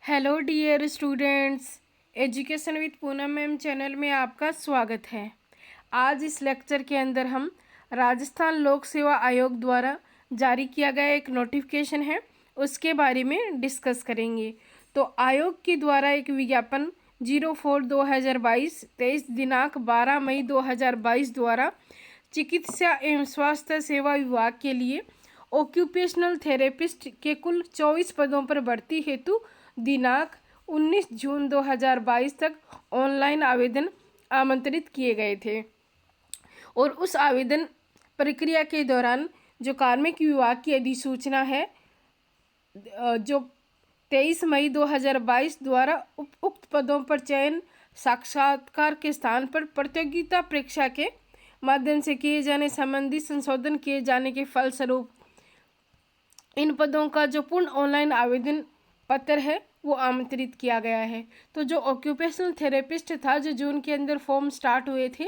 Hello dear students, education with Poonam ma'am channel में आपका स्वागत है। आज इस लेक्चर के अंदर हम राजस्थान लोक सेवा आयोग द्वारा जारी किया गया एक नोटिफिकेशन है, उसके बारे में डिस्कस करेंगे। तो आयोग के द्वारा एक विज्ञापन 04/2022 23 दिनांक 12 मई 2022 द्वारा चिकित्सा एवं स्वास्थ्य सेवा विभाग के लिए ऑक्यूपेशनल थेरेपिस्ट के कुल 24 पदों पर भर्ती हेतु दिनांक 19 जून 2022 तक ऑनलाइन आवेदन आमंत्रित किए गए थे। और उस आवेदन प्रक्रिया के दौरान जो कार्मिक विभाग की अधिसूचना है जो 23 मई 2022 द्वारा उक्त पदों पर चयन साक्षात्कार के स्थान पर प्रतियोगिता परीक्षा के माध्यम से किए जाने संबंधी संशोधन किए जाने के फलस्वरूप इन पदों का जो पूर्ण ऑनलाइन आवेदन पत्र है वो आमंत्रित किया गया है। तो जो ऑक्यूपेशनल थेरेपिस्ट था, जो जून के अंदर फॉर्म स्टार्ट हुए थे,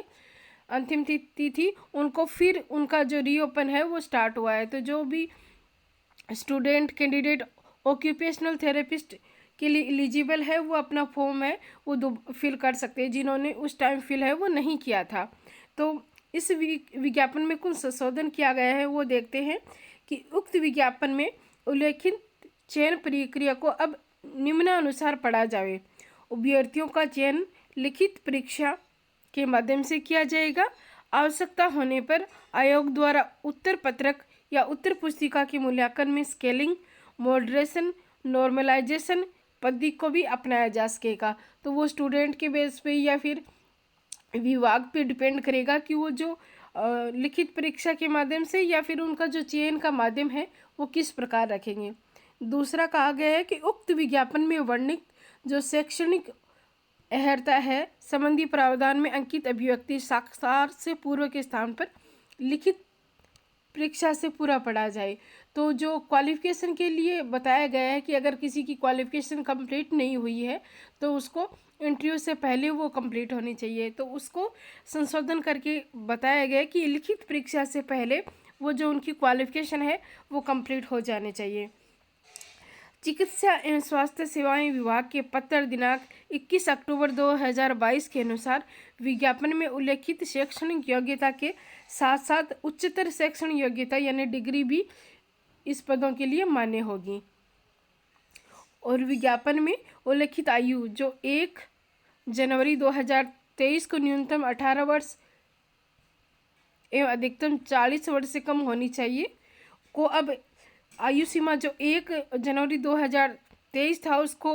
अंतिम तिथि थी, उनको फिर उनका जो रीओपन है वो स्टार्ट हुआ है। तो जो भी स्टूडेंट कैंडिडेट ऑक्यूपेशनल थेरेपिस्ट के लिए एलिजिबल है वो अपना फॉर्म है वो फिल कर सकते हैं, जिन्होंने उस टाइम फिल है वो नहीं किया था। तो इस विज्ञापन में कुछ संशोधन किया गया है वो देखते हैं कि उक्त विज्ञापन में उल्लेखित चयन प्रक्रिया को अब निम्नानुसार पढ़ा जाए। अभ्यर्थियों का चयन लिखित परीक्षा के माध्यम से किया जाएगा। आवश्यकता होने पर आयोग द्वारा उत्तर पत्रक या उत्तर पुस्तिका के मूल्यांकन में स्केलिंग, मॉडरेशन, नॉर्मलाइजेशन पद्धति को भी अपनाया जा सकेगा। तो वो स्टूडेंट के बेस पे या फिर विभाग पे डिपेंड करेगा कि वो जो लिखित परीक्षा के माध्यम से या फिर उनका जो चयन का माध्यम है वो किस प्रकार रखेंगे। दूसरा कहा गया है कि उक्त विज्ञापन में वर्णित जो शैक्षणिक अर्हता है संबंधी प्रावधान में अंकित अभिव्यक्ति साक्षात्कार से पूर्व के स्थान पर लिखित परीक्षा से पूरा पढ़ा जाए। तो जो क्वालिफिकेशन के लिए बताया गया है कि अगर किसी की क्वालिफिकेशन कंप्लीट नहीं हुई है तो उसको इंटरव्यू से पहले वो कंप्लीट होनी चाहिए। तो उसको संशोधन करके बताया गया कि लिखित परीक्षा से पहले वो जो उनकी क्वालिफिकेशन है वो कंप्लीट हो जाने चाहिए। चिकित्सा एवं स्वास्थ्य सेवाएं विभाग के पत्र दिनांक 21 अक्टूबर 2022 के अनुसार विज्ञापन में उल्लेखित शैक्षणिक योग्यता के साथ साथ उच्चतर शैक्षणिक योग्यता यानी डिग्री भी इस पदों के लिए मान्य होगी। और विज्ञापन में उल्लेखित आयु जो 1 जनवरी 2023 को न्यूनतम 18 वर्ष एवं अधिकतम 40 वर्ष से कम होनी चाहिए को अब आयु सीमा जो 1 जनवरी 2023 था उसको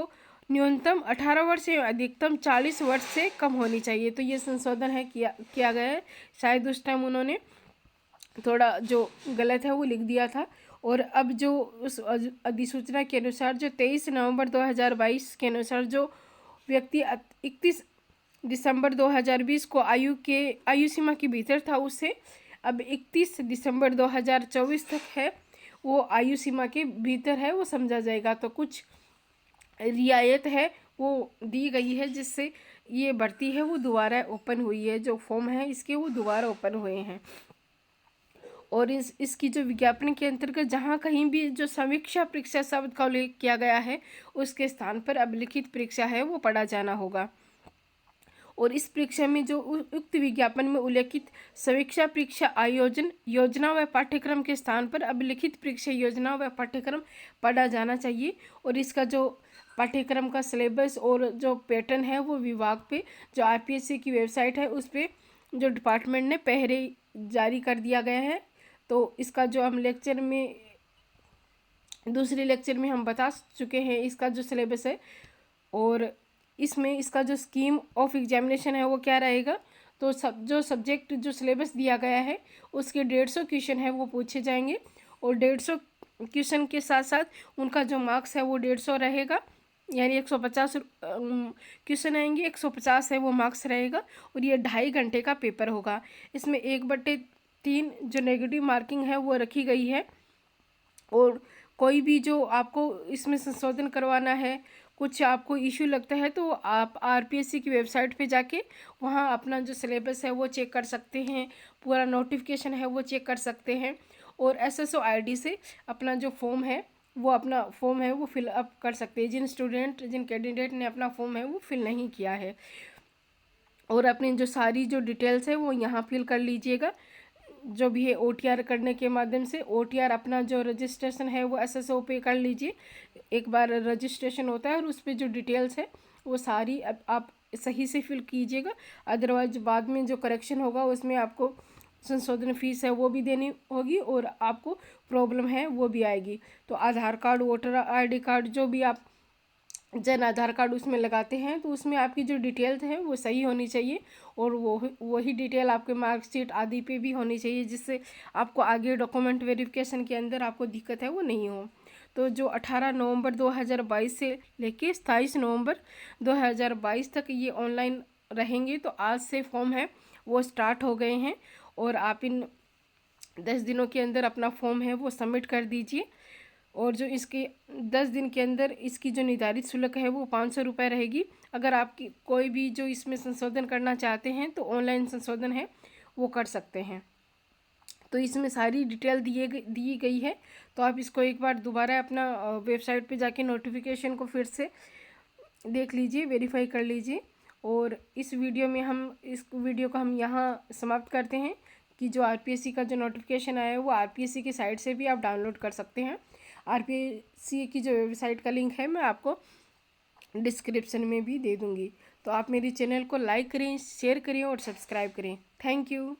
न्यूनतम 18 वर्ष एवं अधिकतम 40 वर्ष से कम होनी चाहिए। तो ये संशोधन है किया गया है। शायद उस टाइम उन्होंने थोड़ा जो गलत है वो लिख दिया था। और अब जो उस अधिसूचना के अनुसार जो 23 नवंबर 2022 के अनुसार जो व्यक्ति 31 दिसंबर 2020 को आयु सीमा के भीतर था उससे अब 31 दिसंबर 2024 तक है वो आयु सीमा के भीतर है वो समझा जाएगा। तो कुछ रियायत है वो दी गई है जिससे ये भर्ती है वो दोबारा ओपन हुई है, जो फॉर्म है इसके वो दोबारा ओपन हुए हैं। और इसकी जो विज्ञापन के अंतर्गत जहाँ कहीं भी जो समीक्षा परीक्षा शब्द का उल्लेख किया गया है उसके स्थान पर अब लिखित परीक्षा है वो पढ़ा जाना होगा। और इस परीक्षा में जो उक्त विज्ञापन में उल्लेखित समीक्षा परीक्षा आयोजन योजना व पाठ्यक्रम के स्थान पर अब लिखित परीक्षा योजना व पाठ्यक्रम पढ़ा जाना चाहिए। और इसका जो पाठ्यक्रम का सिलेबस और जो पैटर्न है वो विभाग पे जो आरपीएससी की वेबसाइट है उस पर जो डिपार्टमेंट ने पहले जारी कर दिया गया है। तो इसका जो हम दूसरे लेक्चर में हम बता चुके हैं इसका जो सिलेबस है। और इसमें इसका जो स्कीम ऑफ एग्जामिनेशन है वो क्या रहेगा। तो जो सब्जेक्ट जो सिलेबस दिया गया है उसके 150 क्वेश्चन है वो पूछे जाएंगे। और 150 क्वेश्चन के साथ साथ उनका जो मार्क्स है वो 150 रहेगा, यानी 150 क्वेश्चन आएंगे, 150 है वो मार्क्स रहेगा। और ये 2.5 घंटे का पेपर होगा। इसमें 1/3 जो नेगेटिव मार्किंग है वो रखी गई है। और कोई भी जो आपको इसमें संशोधन करवाना है, कुछ आपको इशू लगता है तो आप आरपीएससी की वेबसाइट पे जाके वहाँ अपना जो सिलेबस है वो चेक कर सकते हैं, पूरा नोटिफिकेशन है वो चेक कर सकते हैं। और एसएसओ आईडी से अपना जो फॉर्म है वो अपना फॉर्म है वो फिल अप कर सकते हैं। जिन कैंडिडेट ने अपना फॉर्म है वो फिल नहीं किया है, और अपनी जो सारी जो डिटेल्स है वो यहाँ फिल कर लीजिएगा। जो भी है OTR करने के माध्यम से OTR अपना जो रजिस्ट्रेशन है वो SSO पे कर लीजिए। एक बार रजिस्ट्रेशन होता है और उस पर जो डिटेल्स है वो सारी आप सही से फिल कीजिएगा। अदरवाइज बाद में जो करेक्शन होगा उसमें आपको संशोधन फीस है वो भी देनी होगी और आपको प्रॉब्लम है वो भी आएगी। तो आधार कार्ड, वोटर ID कार्ड, जो भी आप जन आधार कार्ड उसमें लगाते हैं तो उसमें आपकी जो डिटेल्स हैं वो सही होनी चाहिए, और वही डिटेल आपके मार्कशीट आदि पे भी होनी चाहिए, जिससे आपको आगे डॉक्यूमेंट वेरिफिकेशन के अंदर आपको दिक्कत है वो नहीं हो। तो जो 18 नवंबर 2022 से लेके 27 नवंबर 2022 तक ये ऑनलाइन रहेंगे। तो आज से फॉर्म है वो स्टार्ट हो गए हैं, और आप इन 10 दिनों के अंदर अपना फॉर्म है वो सबमिट कर दीजिए। और जो इसके 10 दिन के अंदर इसकी जो निर्धारित शुल्क है वो 500 रुपये रहेगी। अगर आपकी कोई भी जो इसमें संशोधन करना चाहते हैं तो ऑनलाइन संशोधन है वो कर सकते हैं। तो इसमें सारी डिटेल दी गई है। तो आप इसको एक बार दोबारा अपना वेबसाइट पे जाके नोटिफिकेशन को फिर से देख लीजिए, वेरीफाई कर लीजिए। और इस वीडियो को हम यहाँ समाप्त करते हैं कि जो RPSC का जो नोटिफिकेशन आया है वो RPSC की साइट से भी आप डाउनलोड कर सकते हैं। RPSC की जो वेबसाइट का लिंक है मैं आपको डिस्क्रिप्शन में भी दे दूँगी। तो आप मेरी चैनल को लाइक करें, शेयर करें और सब्सक्राइब करें। Thank you.